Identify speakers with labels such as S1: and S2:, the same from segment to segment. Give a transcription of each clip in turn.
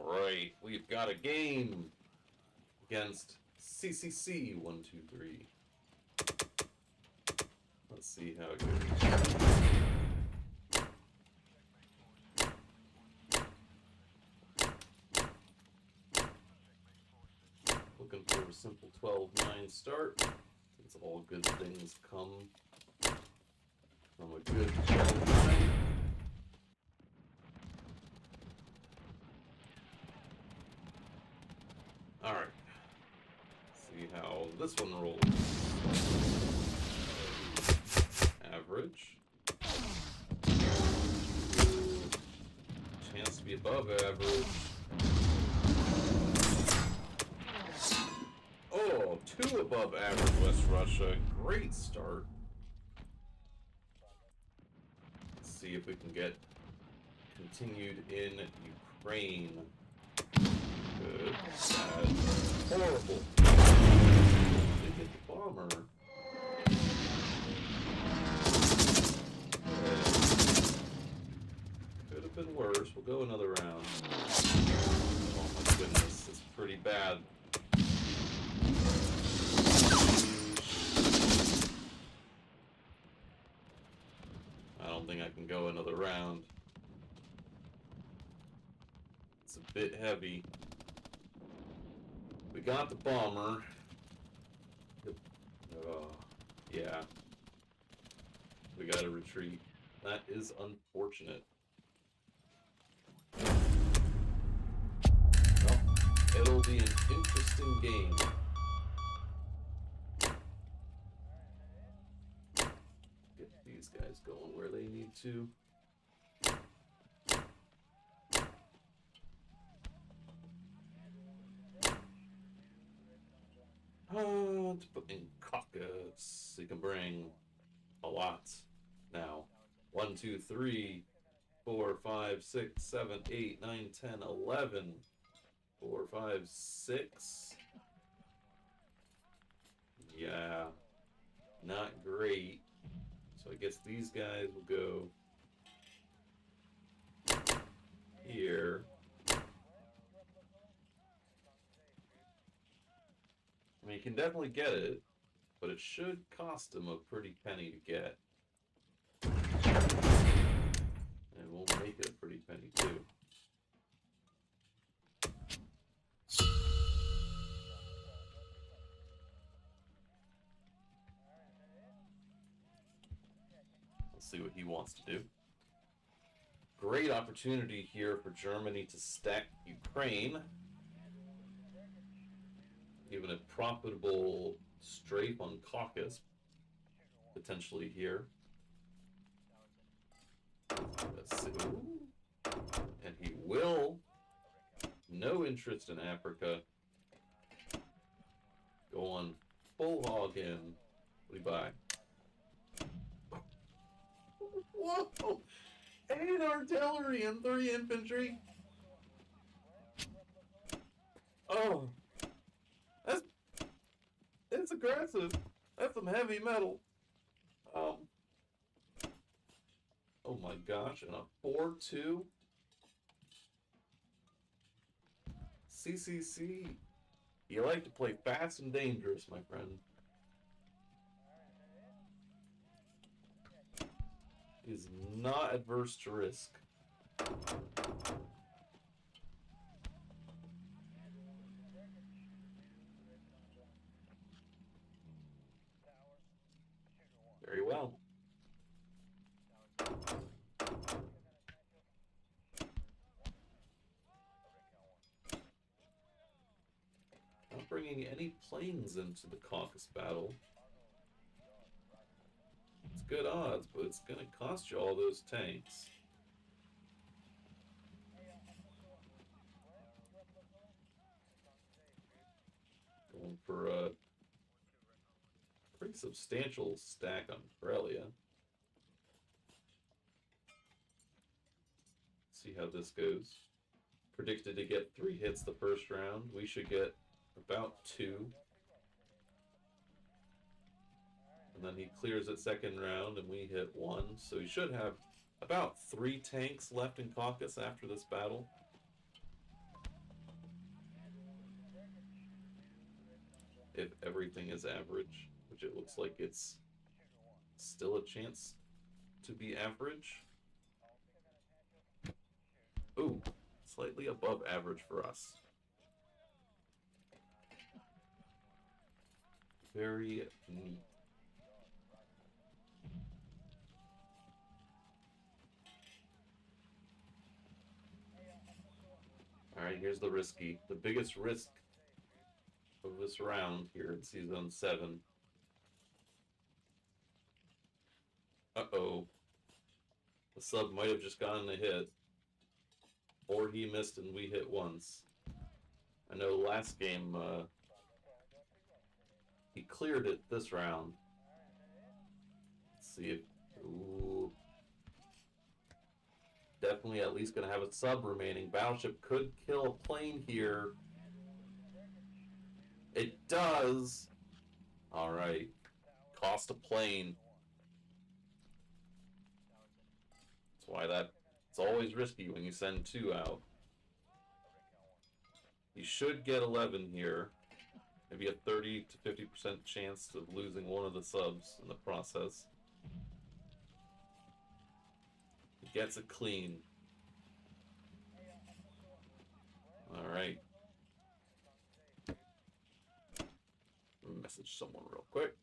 S1: Alright, we've got a game against CCC123. Let's see how it goes. Looking for a simple 12-9 start. Since all good things come from a good 12-9. Alright. See how this one rolls. Average. Chance to be above average. Oh, 2 above average West Russia. Great start. Let's see if we can get continued in Ukraine. Good. Bad. Horrible. They hit the bomber. Could have been worse. We'll go another round. Oh my goodness, it's pretty bad. I don't think I can go another round. It's a bit heavy. We got the bomber. Yeah. We gotta retreat. That is unfortunate. Well, it'll be an interesting game. Get these guys going where they need to. To put in caucus, you can bring a lot now. 1, 2, 3, 4, 5, 6, 7, 8, 9, 10, 11. 4, 5, 6. Yeah, not great. So I guess these guys will go here. I mean, you can definitely get it, but it should cost him a pretty penny to get. And it won't make it a pretty penny, too. Let's see what he wants to do. Great opportunity here for Germany to stack Ukraine. Even a profitable strafe on Caucasus, potentially here. Let's see. Ooh. And he will. No interest in Africa. Go on full hog in. What do you buy? Whoa! 8 artillery and 3 infantry. Oh. It's aggressive. That's some heavy metal. Oh my gosh, and a 4-2. CCC, you like to play fast and dangerous, my friend. Is not adverse to risk. Very well. Not bringing any planes into the Caucasus battle. It's good odds, but it's going to cost you all those tanks. Going for a pretty substantial stack on Karelia. See how this goes. Predicted to get 3 hits the first round. We should get about 2. And then he clears it second round and we hit 1. So he should have about 3 tanks left in Caucasus after this battle. if everything is average, which it looks like it's still a chance to be average. Ooh, slightly above average for us. Very neat. Alright, here's the risky. The biggest risk of this round here in Season 7. Uh-oh. The sub might have just gotten a hit. Or he missed and we hit once. I know last game, he cleared it this round. Let's see if... Ooh. Definitely at least going to have a sub remaining. Battleship could kill a plane here. It does! Alright. Cost a plane. That's why it's always risky when you send 2 out. You should get 11 here. Maybe a 30 to 50% chance of losing one of the subs in the process. He gets it clean. Alright. Message someone real quick.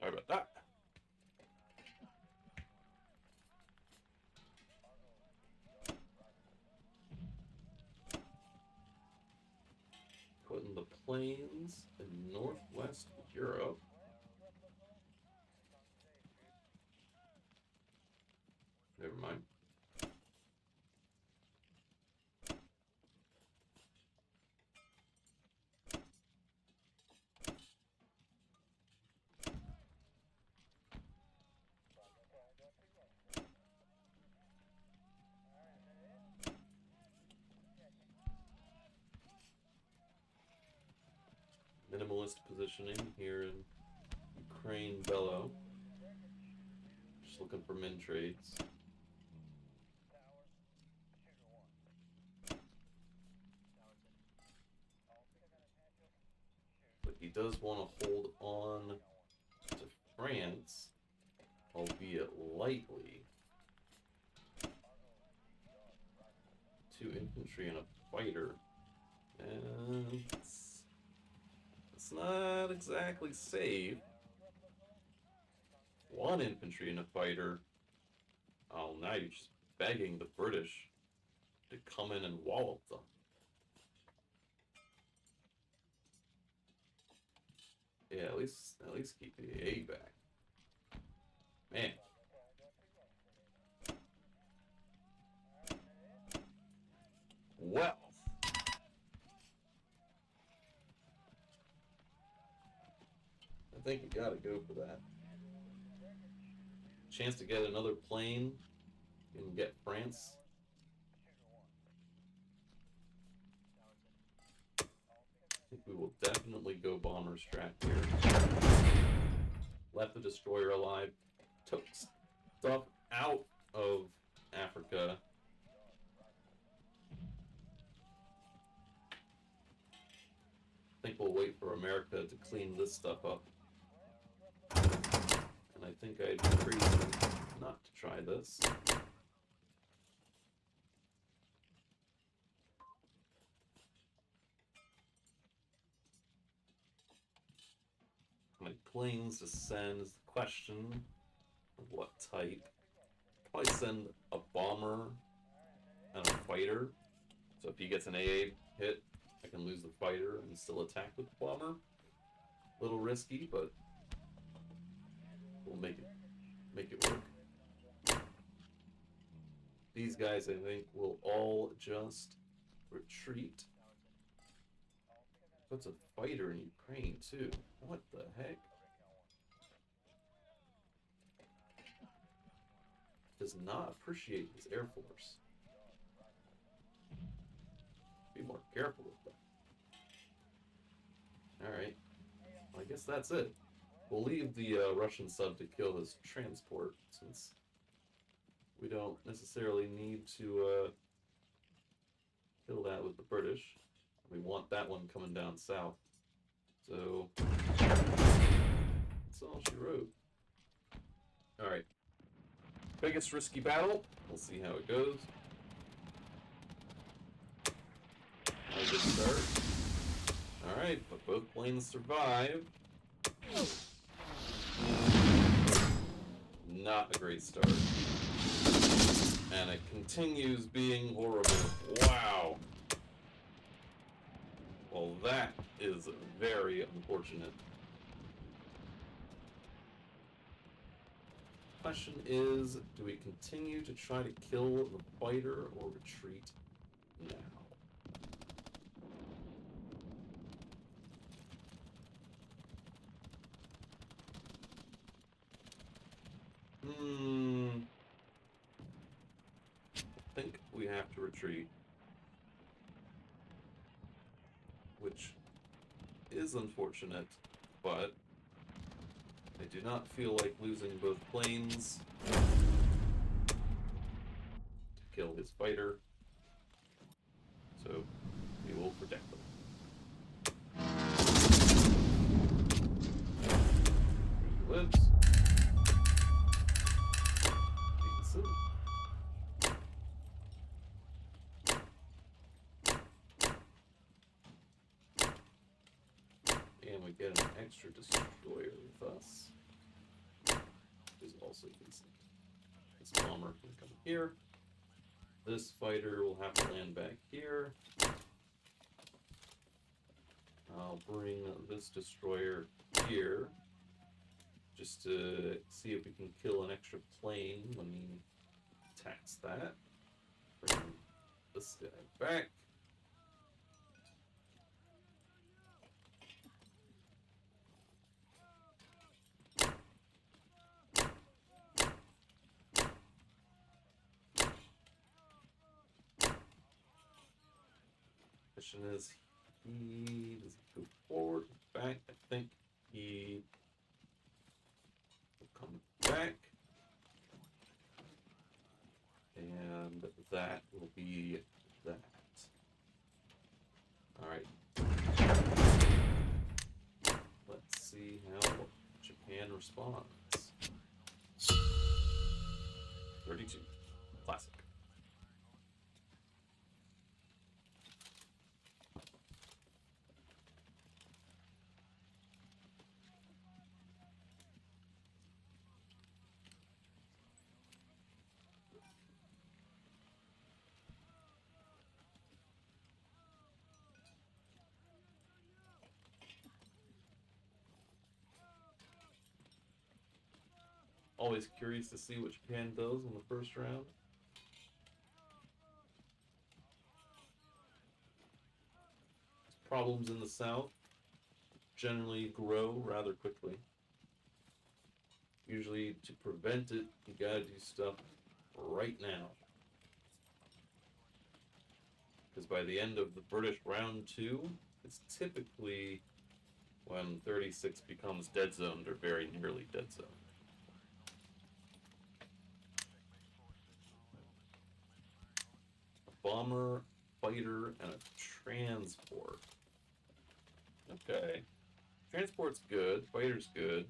S1: Sorry about that. Putting the planes in Northwest Europe. Never mind. Minimalist positioning here in Ukraine Bello. Just looking for min trades. But he does want to hold on to France, albeit lightly. 2 infantry and a fighter. And it's not exactly safe. 1 infantry and a fighter. Oh, now you're just begging the British to come in and wallop them. Yeah, at least keep the A back. Man. Well. I think you gotta go for that. Chance to get another plane and get France. I think we will definitely go bomber strat here. Left the destroyer alive. Took stuff out of Africa. I think we'll wait for America to clean this stuff up. And I think I'd be crazy not to try this. How many planes to send is the question. Of what type? Probably send a bomber and a fighter. So if he gets an AA hit, I can lose the fighter and still attack with the bomber. A little risky, but we'll make it work. These guys, I think, will all just retreat. Puts a fighter in Ukraine, too. What the heck? Does not appreciate his Air Force. Be more careful with that. Alright. Well, I guess that's it. We'll leave the Russian sub to kill his transport, since we don't necessarily need to kill that with the British. We want that one coming down south. So, that's all she wrote. Alright. Biggest risky battle. We'll see how it goes. A good start. Alright, but both planes survive. Not a great start. And it continues being horrible. Wow. Well, that is very unfortunate. Question is, do we continue to try to kill the fighter or retreat now? I think we have to retreat. Which is unfortunate, but I do not feel like losing both planes to kill his fighter, so we will protect them. He lives. Decent. And we get an extra destroyer with us. Is also decent. This bomber can come here. This fighter will have to land back here. I'll bring this destroyer here, just to see if we can kill an extra plane when he attacks that. Bring this guy back. Question is, he does he go forward, back? I think he will come back, and that will be that. All right. Let's see how Japan responds. 32, classic. Always curious to see what Japan does in the first round. Problems in the south generally grow rather quickly. Usually, to prevent it, you gotta do stuff right now. Because by the end of the British round 2, it's typically when 36 becomes dead zoned or very nearly dead zoned. Bomber, fighter, and a transport. Okay. Transport's good, fighter's good.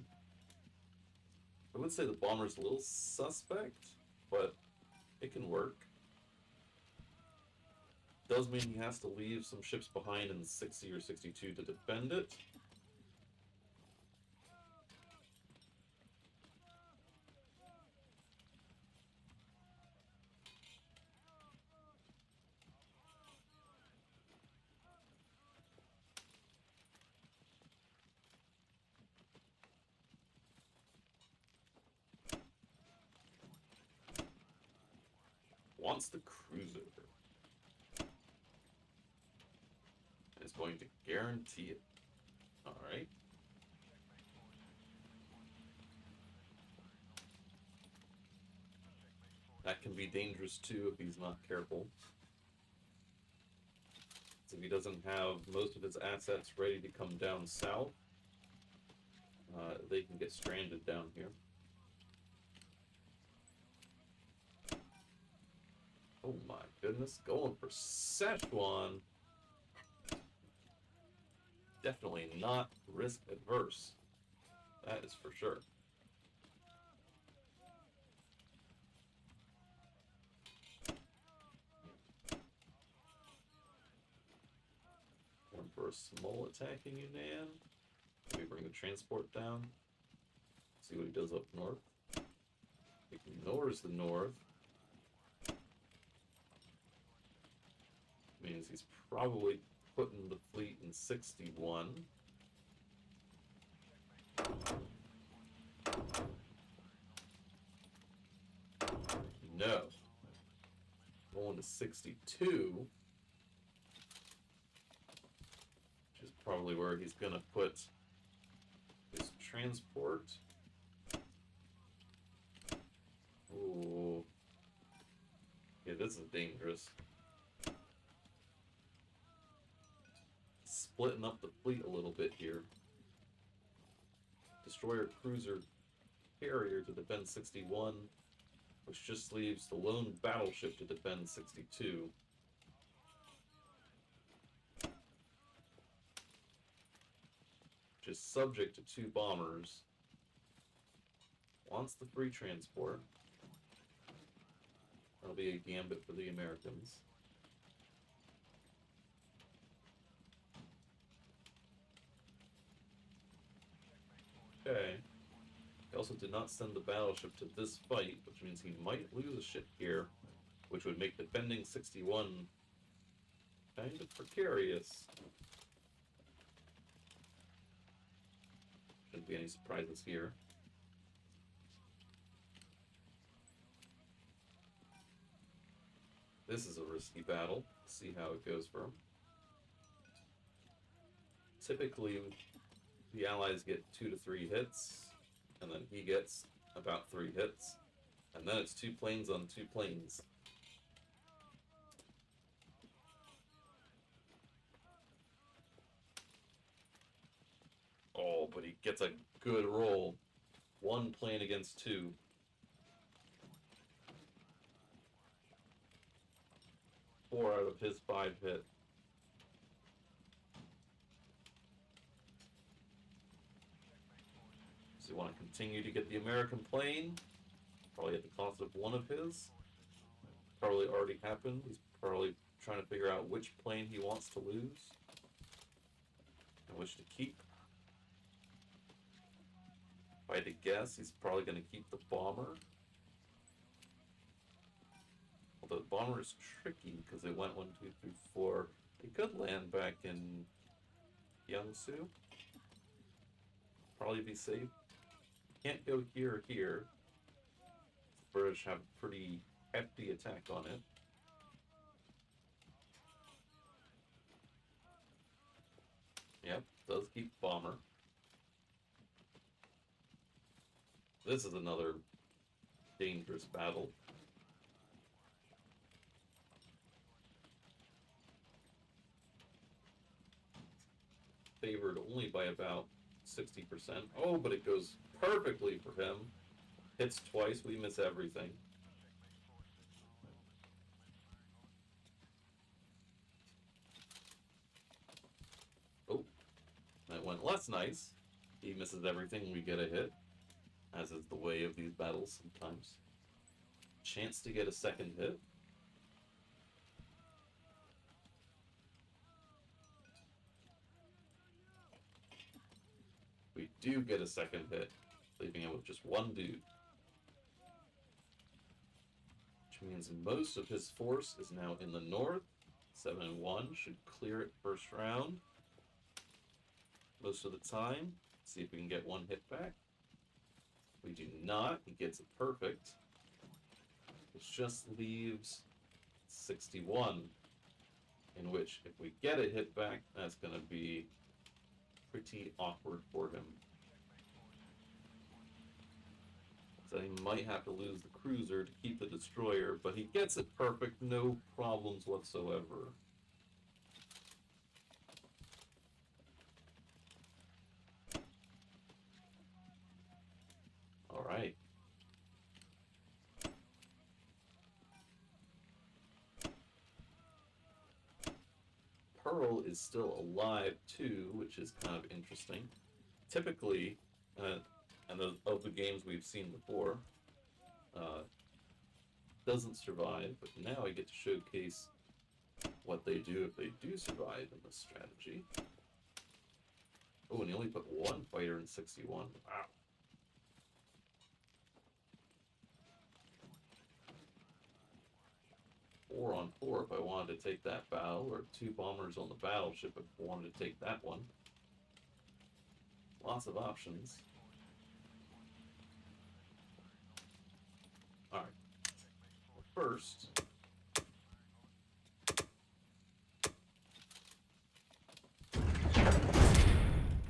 S1: I would say the bomber's a little suspect, but it can work. Does mean he has to leave some ships behind in 60 or 62 to defend it. wants the cruiser. And is going to guarantee it. Alright. That can be dangerous too if he's not careful. So if he doesn't have most of his assets ready to come down south, they can get stranded down here. Oh my goodness, going for Szechuan. Definitely not risk adverse. That is for sure. Going for a small attacking Yunnan. Maybe bring the transport down. See what he does up north. He ignores the north. Means he's probably putting the fleet in 61. No. Going to 62. Which is probably where he's going to put his transport. Ooh. Yeah, this is dangerous. Splitting up the fleet a little bit here. Destroyer cruiser carrier to defend 61, which just leaves the lone battleship to defend 62. Which is subject to 2 bombers. Wants the free transport. That'll be a gambit for the Americans. Okay. He also did not send the battleship to this fight, which means he might lose a ship here, which would make defending 61 kind of precarious. Shouldn't be any surprises here. This is a risky battle. See how it goes for him. Typically, the Allies get 2 to 3 hits, and then he gets about 3 hits. And then it's 2 planes on 2 planes. Oh, but he gets a good roll. 1 plane against 2. Four out of his 5 hit. So you want to continue to get the American plane, probably at the cost of 1 of his. Probably already happened. He's probably trying to figure out which plane he wants to lose and which to keep. If I had to guess, he's probably going to keep the bomber. Although the bomber is tricky because it went 1, 2, 3, 4. It could land back in Yeongsu. Probably be safe. Can't go here or here. The British have a pretty hefty attack on it. Yep, does keep bomber. This is another dangerous battle. Favored only by about 60%. Oh, but it goes perfectly for him. Hits twice, we miss everything. Oh, that went less nice. He misses everything, we get a hit. As is the way of these battles sometimes. Chance to get a second hit. We do get a second hit, leaving him with just 1 dude. Which means most of his force is now in the north. 7 and 1 should clear it first round. Most of the time. See if we can get 1 hit back. We do not. He gets it perfect. Which just leaves 61, in which if we get a hit back, that's going to be pretty awkward for him. So he might have to lose the cruiser to keep the destroyer, but he gets it perfect, no problems whatsoever. All right. Pearl is still alive too, which is kind of interesting. Typically, and of the games we've seen before, doesn't survive, but now I get to showcase what they do if they do survive in this strategy. Oh, and he only put one fighter in 61. Wow. Four on four if I wanted to take that battle, or two bombers on the battleship if I wanted to take that one. Lots of options. Alright. First,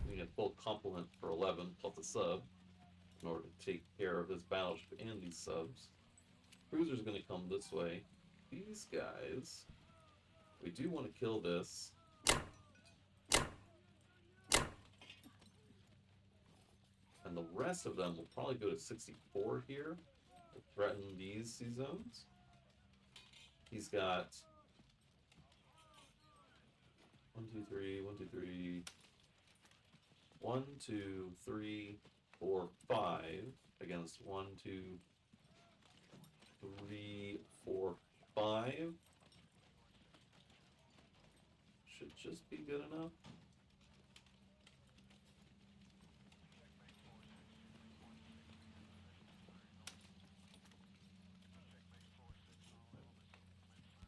S1: we need a full complement for 11 plus a sub in order to take care of his battleship and these subs. Cruiser's going to come this way. These guys, we do want to kill this. And the rest of them will probably go to 64 here to threaten these sea zones. He's got 1, 2, 3, 1, 2, 3, 1, 2, 3, 4, 5 against 1, 2, 3, 4, 5. Should just be good enough.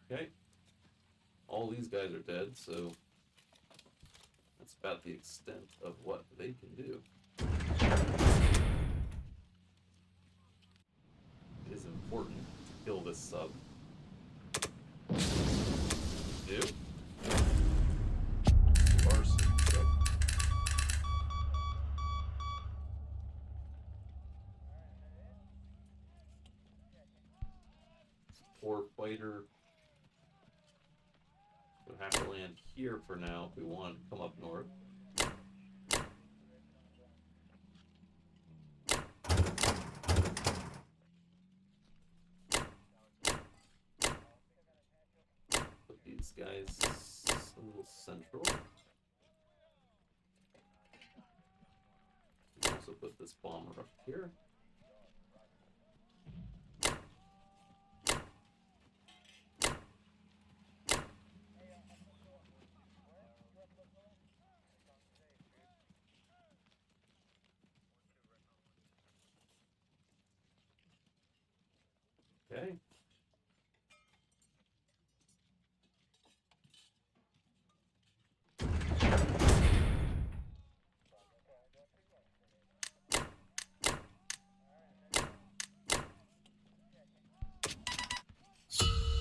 S1: Okay. All these guys are dead, so that's about the extent of what they can do. It is important to kill this sub. Do. Arson sub. Poor fighter. We'll have to land here for now if we want to come up north. Put these guys a little central. Also put this bomber up here. Okay.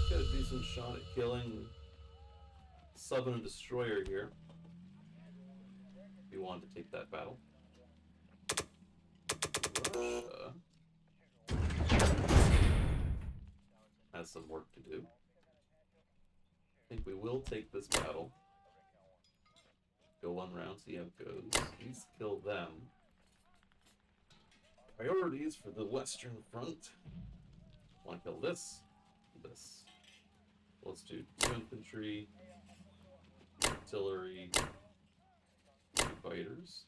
S1: Got a decent shot at killing sub and a destroyer here. If you want to take that battle. Russia has some work to do. I think we will take this battle. Go one round, see how it goes. Please kill them. Priorities for the Western Front. Want to kill this? This. Let's do 2 infantry, artillery, 2 fighters.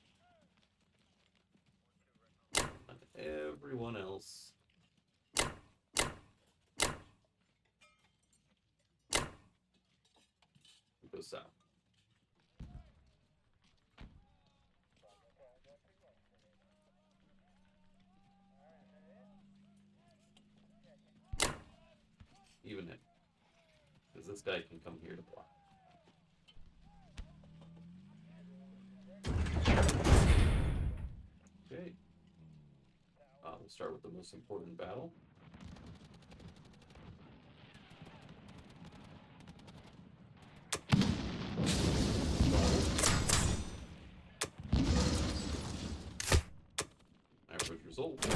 S1: And everyone else go south. Even him. Because this guy can come here to block. Okay. We'll start with the most important battle. result.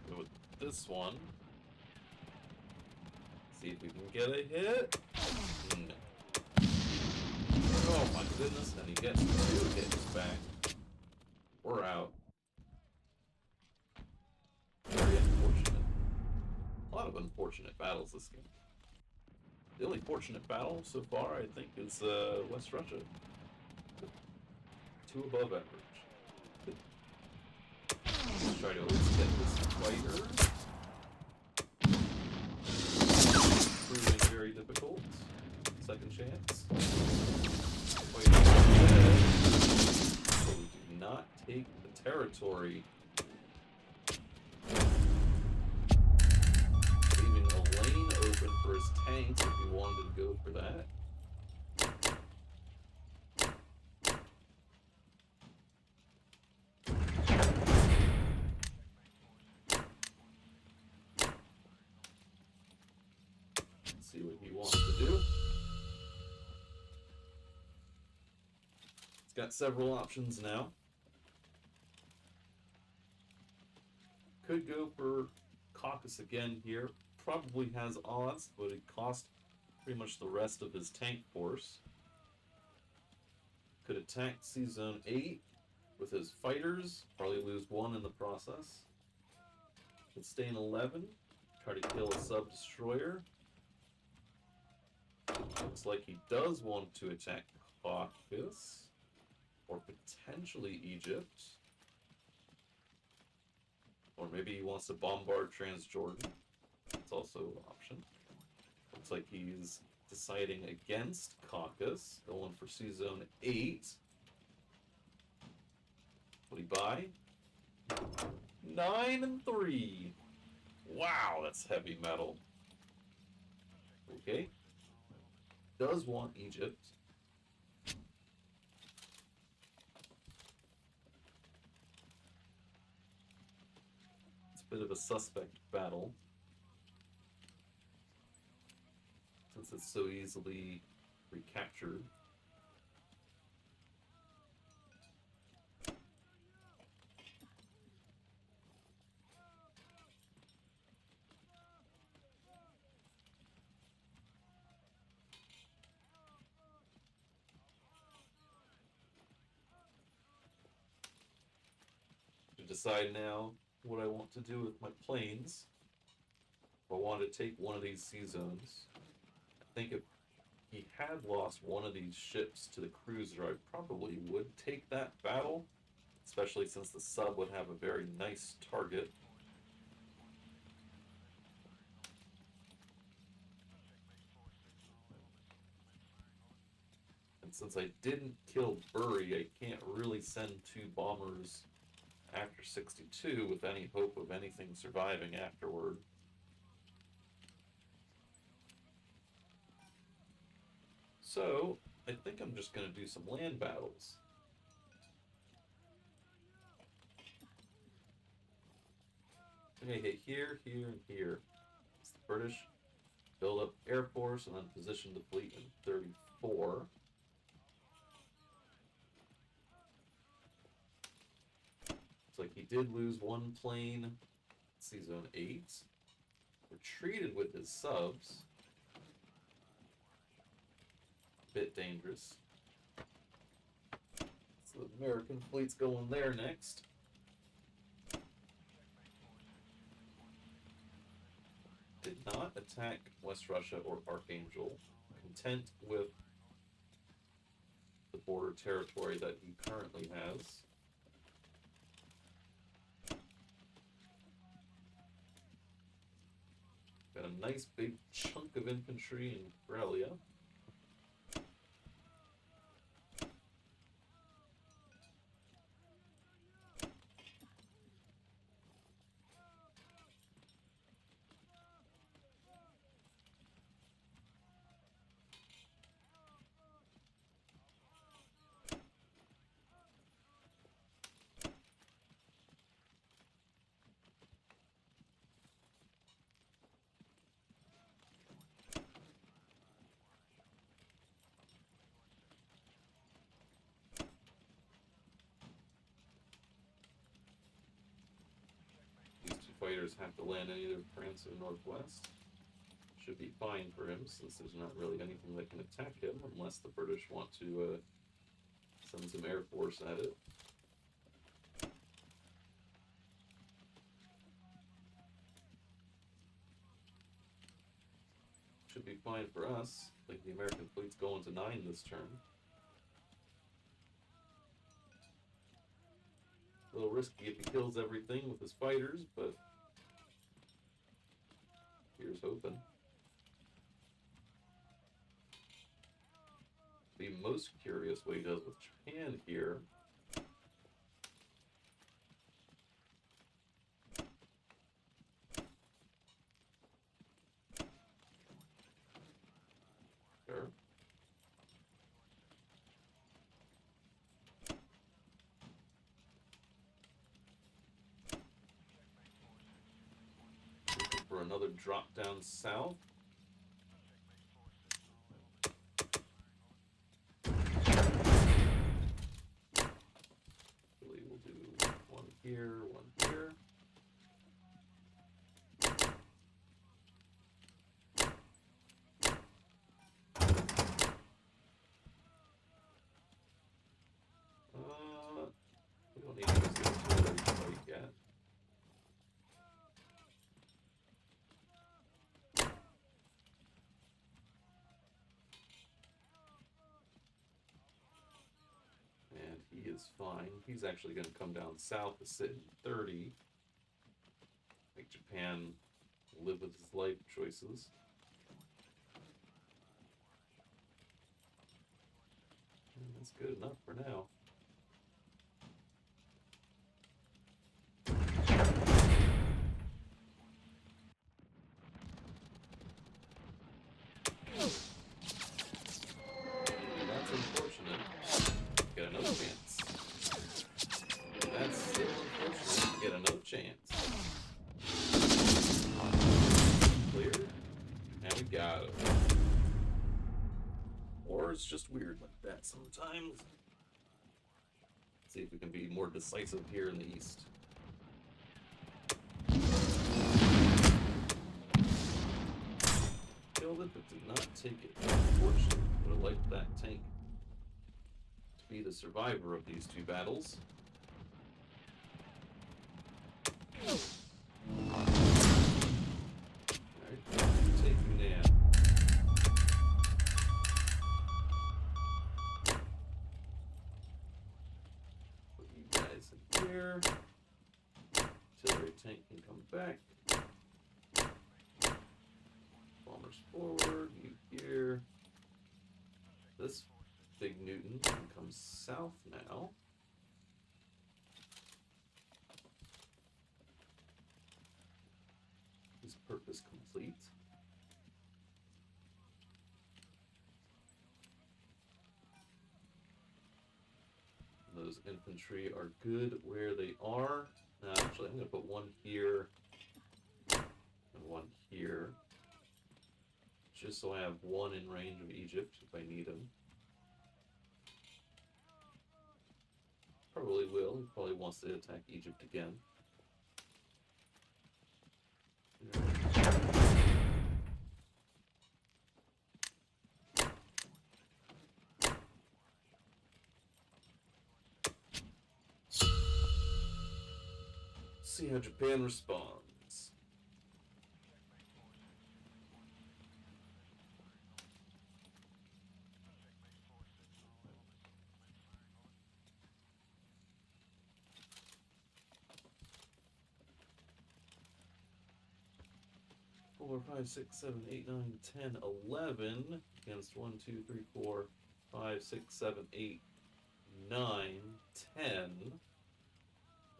S1: Go with this one. See if we can get a hit. No. Oh my goodness, and he gets 2 hits back. We're out. Very unfortunate. A lot of unfortunate battles this game. The only fortunate battle so far, I think, is West Russia. 2 above average. Let's try to always get this fighter. Proving very difficult. Second chance. Fighter dead. So we do not take the territory. Leaving a lane open for his tanks if he wanted to go for that. Let's see what he wants to do. He's got several options now. Could go for Caucus again here. Probably has odds, but it cost pretty much the rest of his tank force. Could attack C-Zone 8 with his fighters. Probably lose 1 in the process. Could stay in 11. Try to kill a sub-destroyer. Looks like he does want to attack Caucus. Or potentially Egypt. Or maybe he wants to bombard Transjordan. That's also an option. Looks like he's deciding against Caucus. Going for C-Zone 8. What'd he buy? 9 and 3. Wow, that's heavy metal. Okay. Does want Egypt. It's a bit of a suspect battle, since it's so easily recaptured. To decide now what I want to do with my planes. If I want to take one of these sea zones, I think if he had lost one of these ships to the cruiser, I probably would take that battle, especially since the sub would have a very nice target. And since I didn't kill Bury, I can't really send 2 bombers after 62 with any hope of anything surviving afterward. So, I think I'm just going to do some land battles. I'm going to hit here, here, and here. It's the British. Build up Air Force and then position the fleet in 34. Looks like he did lose 1 plane. C-Zone 8. Retreated with his subs. Bit dangerous. So the American fleet's going there next. Did not attack West Russia or Archangel. Content with the border territory that he currently has. Got a nice big chunk of infantry in Karelia. fighters have to land in either France or Northwest. Should be fine for him, since there's not really anything that can attack him, unless the British want to send some air force at it. Should be fine for us. I think the American fleet's going to 9 this turn. A little risky if he kills everything with his fighters, but here's hoping. The most curious what he does with Japan here. Sure. Looking for another drop down south. We'll do one here, one here. We don't need to use the artillery quite yet. And he is fine. He's actually going to come down south to sit in 30. Make Japan live with his life choices. And that's good enough for now. That's unfortunate. Get another chance. That's still unfortunate. Get another chance. Clear. And we got it. Or it's just weird like that sometimes. Let's see if we can be more decisive here in the east. Killed it, but did not take it. Unfortunately, would have liked that tank to be the survivor of these two battles. Alright, take you now. Put you guys in here. Artillery tank can come back. Bombers forward, you here. This big Newton can come south now. His purpose complete. Those infantry are good where they are. Actually, I'm going to put one here and one here. Just so I have one in range of Egypt if I need him. Probably will. He probably wants to attack Egypt again. See how Japan responds. Four, 5, 6, 7, 8, 9, 10, 11 against 1, 2, 3, 4, 5, 6, 7, 8, 9, 10.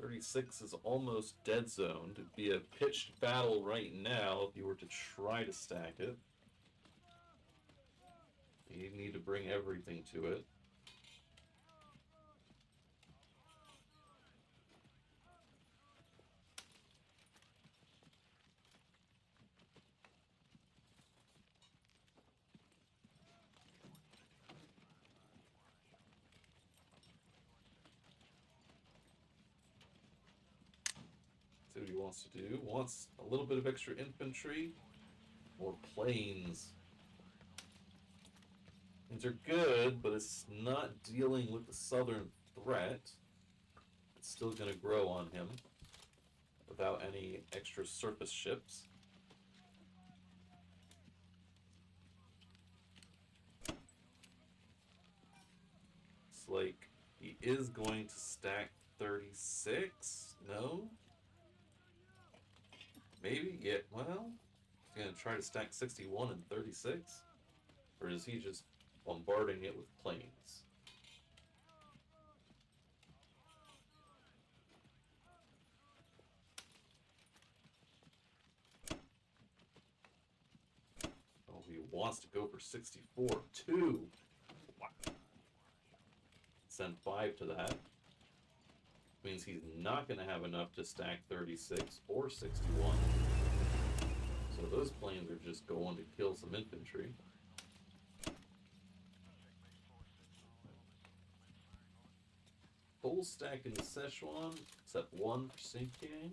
S1: 36 is almost dead zoned. It'd be a pitched battle right now if you were to try to stack it. You need to bring everything to it. So what he wants to do. Wants a little bit of extra infantry or planes. These are good, but it's not dealing with the southern threat. It's still going to grow on him without any extra surface ships. It's like he is going to stack 36? No? Maybe? Yeah, well, he's going to try to stack 61 and 36? Or is he just bombarding it with planes? Oh, he wants to go for 64 too. Wow. Send 5 to that. Means he's not going to have enough to stack 36 or 61. So those planes are just going to kill some infantry. Full stack in the Szechuan, except 1 for Sinking.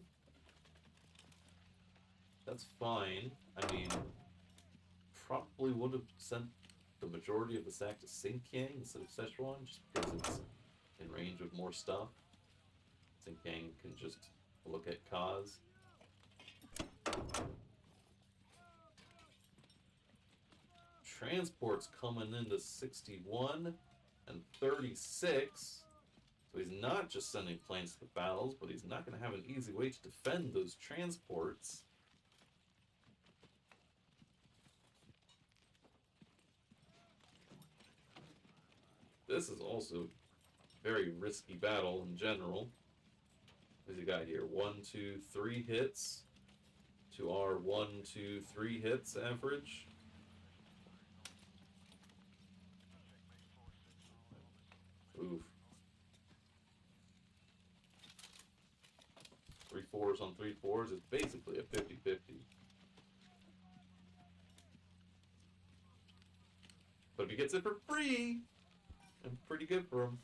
S1: That's fine. I mean, probably would have sent the majority of the stack to Sinking instead of Szechuan, just because it's in range of more stuff. Sinking can just look at Kaz. Transport's coming into 61 and 36. So he's not just sending planes to the battles, but he's not going to have an easy way to defend those transports. This is also a very risky battle in general. What's he got here? 1, 2, 3 hits to our 1, 2, 3 hits average. Oof. 3 4s on 3 4s is basically a 50-50. But if he gets it for free, I'm pretty good for him.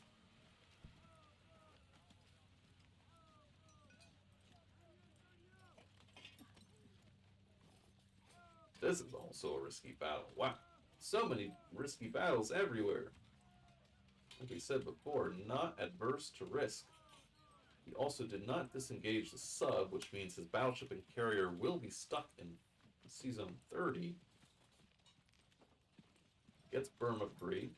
S1: This is also a risky battle. Wow. So many risky battles everywhere. Like we said before, not adverse to risk. He also did not disengage the sub, which means his battleship and carrier will be stuck in Season 30. Gets Burma free.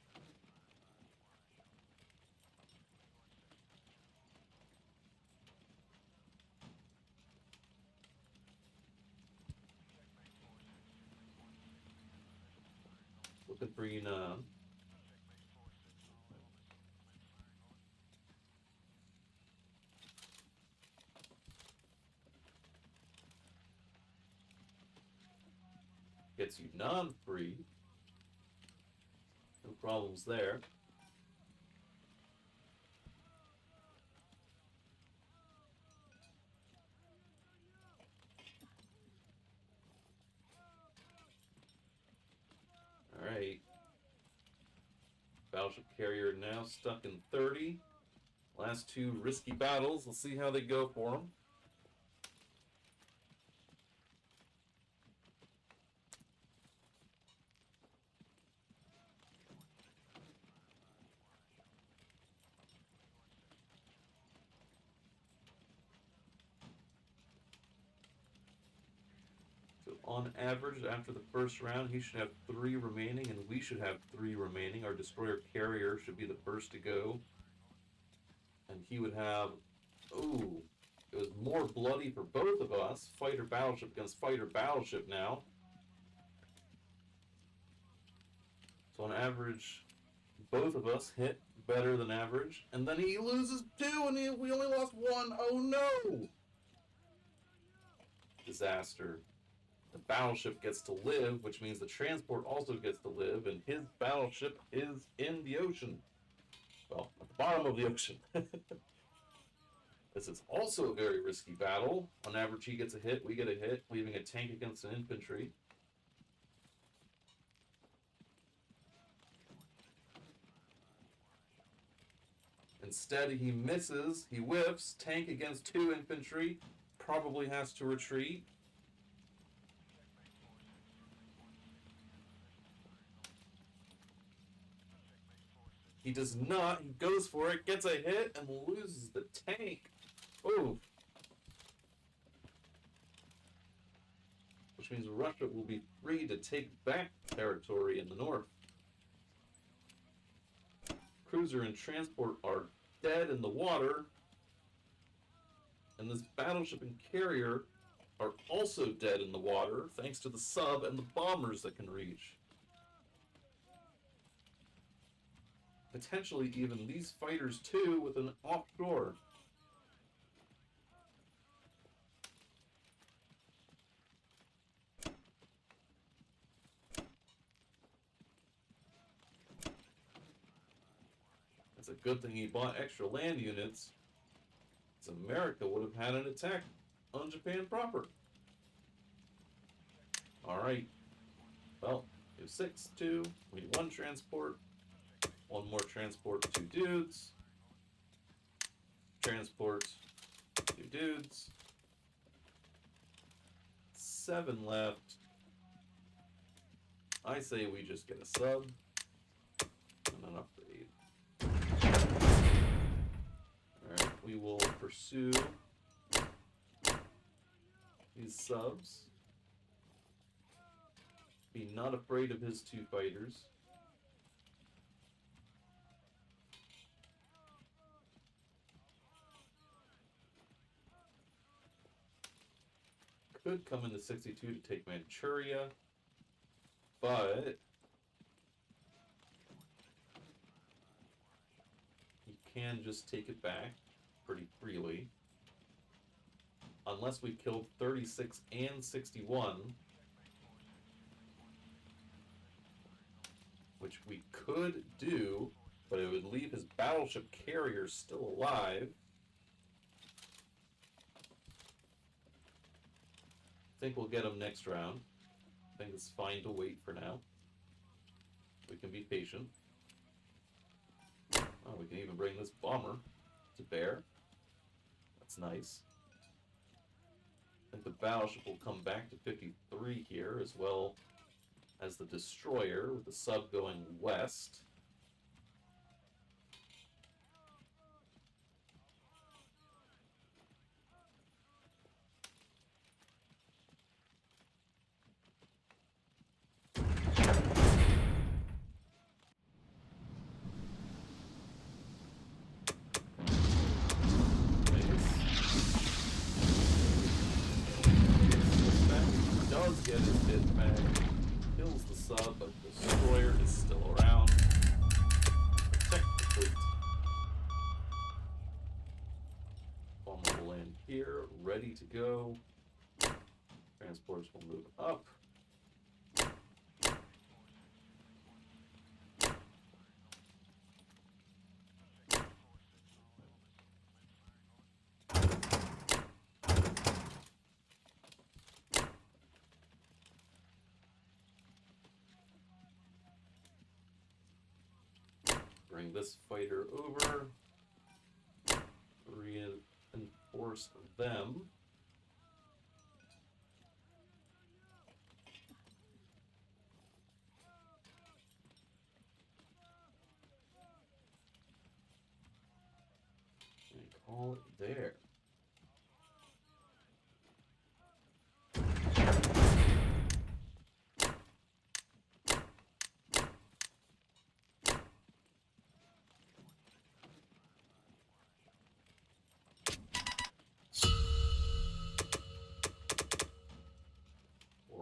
S1: Looking for Yunnan. Gets Yunnan free. No problems there. Alright. Battleship carrier now stuck in 30. Last 2 risky battles. Let's see how they go for him. On average, after the first round, he should have 3 remaining, and we should have 3 remaining. Our destroyer carrier should be the first to go. And he would have... Ooh, it was more bloody for both of us. Fighter battleship against fighter battleship now. So on average, both of us hit better than average. And then he loses 2, and we only lost 1. Oh no! Disaster. The battleship gets to live, which means the transport also gets to live, and his battleship is in the ocean. Well, at the bottom of the ocean. This is also a very risky battle. On average, he gets a hit, we get a hit, leaving a tank against an infantry. Instead, he misses, he whiffs, tank against 2 infantry, probably has to retreat. He does not. He goes for it, gets a hit, and loses the tank. Oh. Which means Russia will be free to take back territory in the north. Cruiser and transport are dead in the water. And this battleship and carrier are also dead in the water, thanks to the sub and the bombers that can reach. Potentially even these fighters too with an offshore. It's a good thing he bought extra land units. Because America would have had an attack on Japan proper. Alright. Well, we have 6, 2. We need 1 transport. 1 more transport, 2 dudes. Transport, 2 dudes. 7 left. I say we just get a sub and an upgrade. Alright, we will pursue these subs. Be not afraid of his 2 fighters. Could come into 62 to take Manchuria, but he can just take it back pretty freely. Unless we killed 36 and 61, which we could do, but it would leave his battleship carriers still alive. I think we'll get him next round. I think it's fine to wait for now. We can be patient. Oh, we can even bring this bomber to bear. That's nice. I think the battleship will come back to 53 here, as well as the destroyer, with the sub going west. Get his hit back, kills the sub, but the destroyer is still around. Protect the fleet. Bomber will land here, ready to go. Transports will move up. Bring this fighter over, reinforce them. And call it there.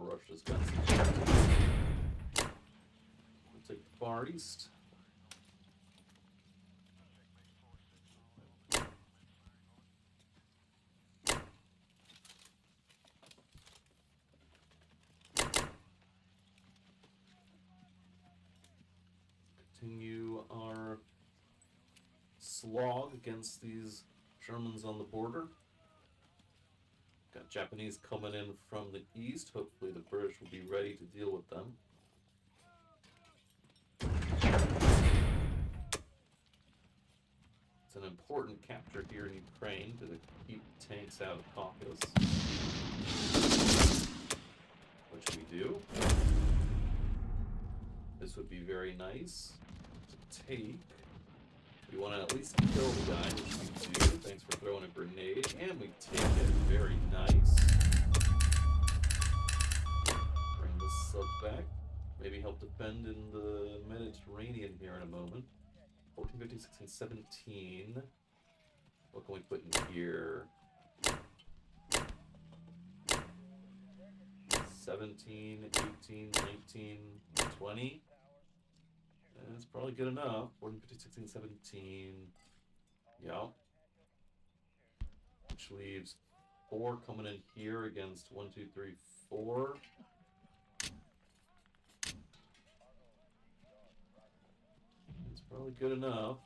S1: Russia's got some work to do. We'll take the Far East. Continue our slog against these Germans on the border. Got Japanese coming in from the east. Hopefully the British will be ready to deal with them. It's an important capture here in Ukraine to keep tanks out of Caucasus. Which we do. This would be very nice to take. We want to at least kill the guy, which we do. Thanks for throwing a grenade. And we take it. Very nice. Bring the sub back. Maybe help defend in the Mediterranean here in a moment. 14, 15, 16, 17. What can we put in here? 17, 18, 19, 20. That's probably good enough. 14, 15, 16, 17. Yeah. Which leaves 4 coming in here against 1, 2, 3, 4. It's probably good enough.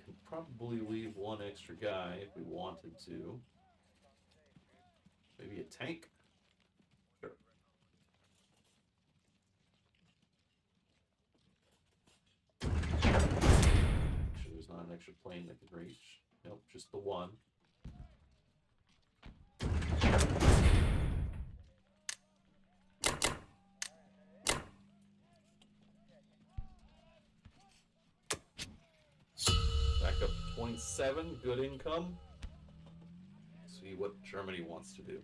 S1: Could probably leave 1 extra guy if we wanted to. Maybe a tank? Sure. Make sure there's not an extra plane that can reach. Nope, just the 1. Back up to 27, good income. See what Germany wants to do.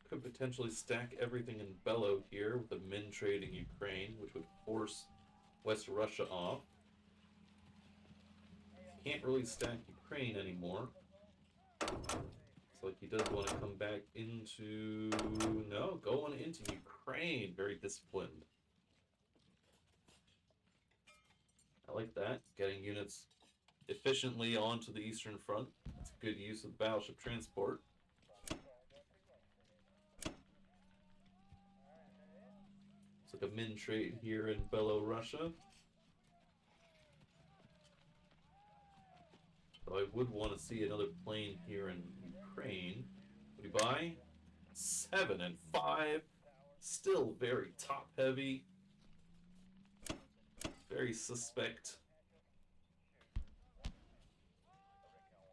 S1: Could potentially stack everything in Bello here with a min trade in Ukraine, which would force West Russia off. Can't really stack Ukraine anymore. It's like he does want to come back into... No, going into Ukraine. Very disciplined. I like that. Getting units efficiently onto the Eastern Front. That's a good use of battleship transport. It's like a min trade here in Belorussia. So I would want to see another plane here in Ukraine. What do you buy? 7 and 5. Still very top heavy. Very suspect.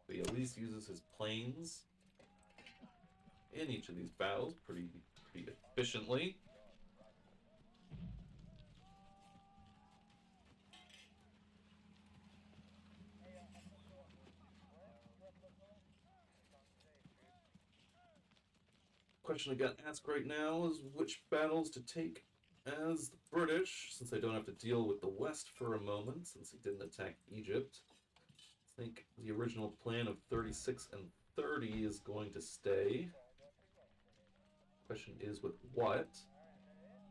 S1: But he at least uses his planes in each of these battles pretty efficiently. Question I got asked right now is which battles to take as the British, since I don't have to deal with the West for a moment, since he didn't attack Egypt. I think the original plan of 36 and 30 is going to stay. Question is with what?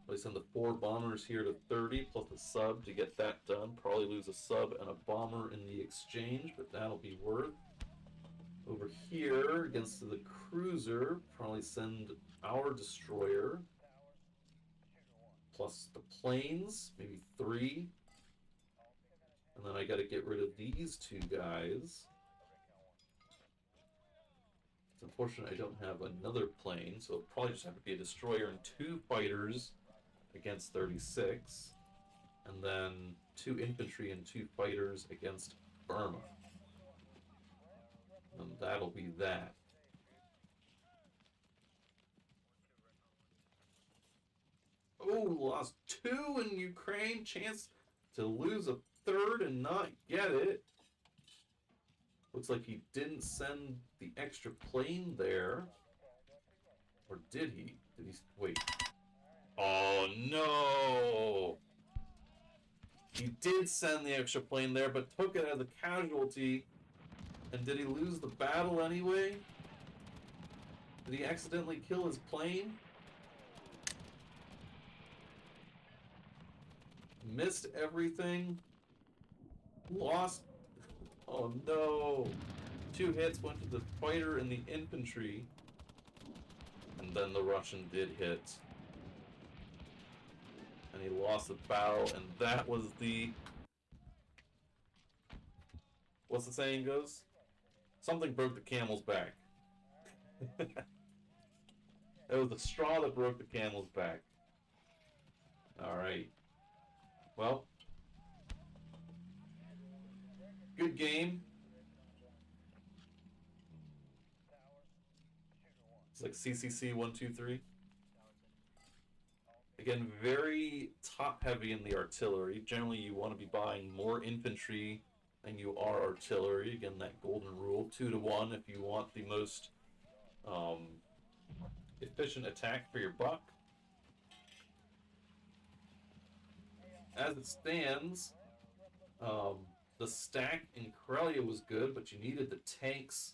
S1: I send the 4 bombers here to 30 plus a sub to get that done. Probably lose a sub and a bomber in the exchange, but that'll be worth. Over here against the cruiser, probably send our destroyer plus the planes, maybe 3. And then I got to get rid of these 2 guys. It's unfortunate I don't have another plane, so it'll probably just have to be a destroyer and 2 fighters against 36. And then 2 infantry and 2 fighters against Burma. And that'll be that. Oh, lost 2 in Ukraine. Chance to lose a 3rd and not get it. Looks like he didn't send the extra plane there. Or did he? Did he? Wait. Oh, no. He did send the extra plane there, but took it as a casualty. And did he lose the battle anyway? Did he accidentally kill his plane? Missed everything? Lost? Oh no! 2 hits went to the fighter and the infantry. And then the Russian did hit. And he lost the battle, and that was the what's the saying goes? Something broke the camel's back. It was the straw that broke the camel's back. Alright. Well, good game. It's like CCC123. Again, very top heavy in the artillery. Generally, you want to be buying more infantry than you are artillery. Again, that golden rule, 2-to-1 if you want the most efficient attack for your buck. As it stands, the stack in Corellia was good, but you needed the tanks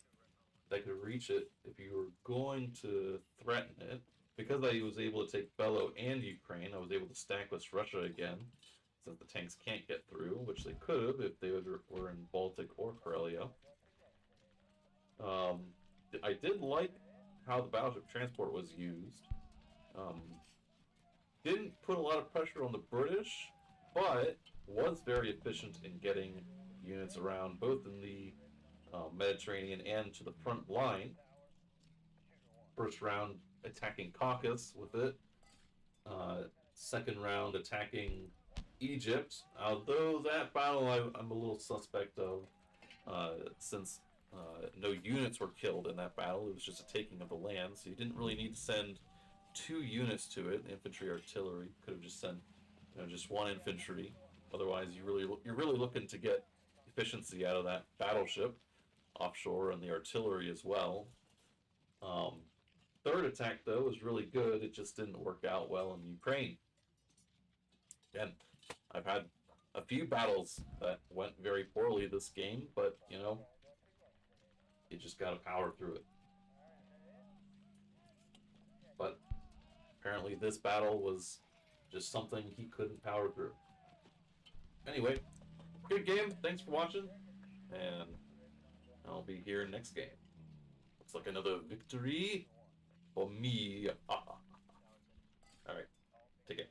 S1: that could reach it if you were going to threaten it. Because I was able to take Bellow and Ukraine, I was able to stack West Russia again, since the tanks can't get through, which they could have if they were in Baltic or Corellia. I did like how the battleship transport was used. Didn't put a lot of pressure on the British, but was very efficient in getting units around, both in the Mediterranean and to the front line. First round attacking Caucasus with it. Second round attacking Egypt, although that battle I'm a little suspect of, since no units were killed in that battle. It was just a taking of the land, so you didn't really need to send 2 units to it. Infantry, artillery, could have just sent just 1 infantry. Otherwise, you're really looking to get efficiency out of that battleship offshore and the artillery as well. Third attack though was really good. It just didn't work out well in Ukraine. Again, I've had a few battles that went very poorly this game, but you just gotta power through it. But apparently this battle was just something he couldn't power through. Anyway, good game. Thanks for watching, and I'll be here next game. Looks like another victory for me. Alright, take it.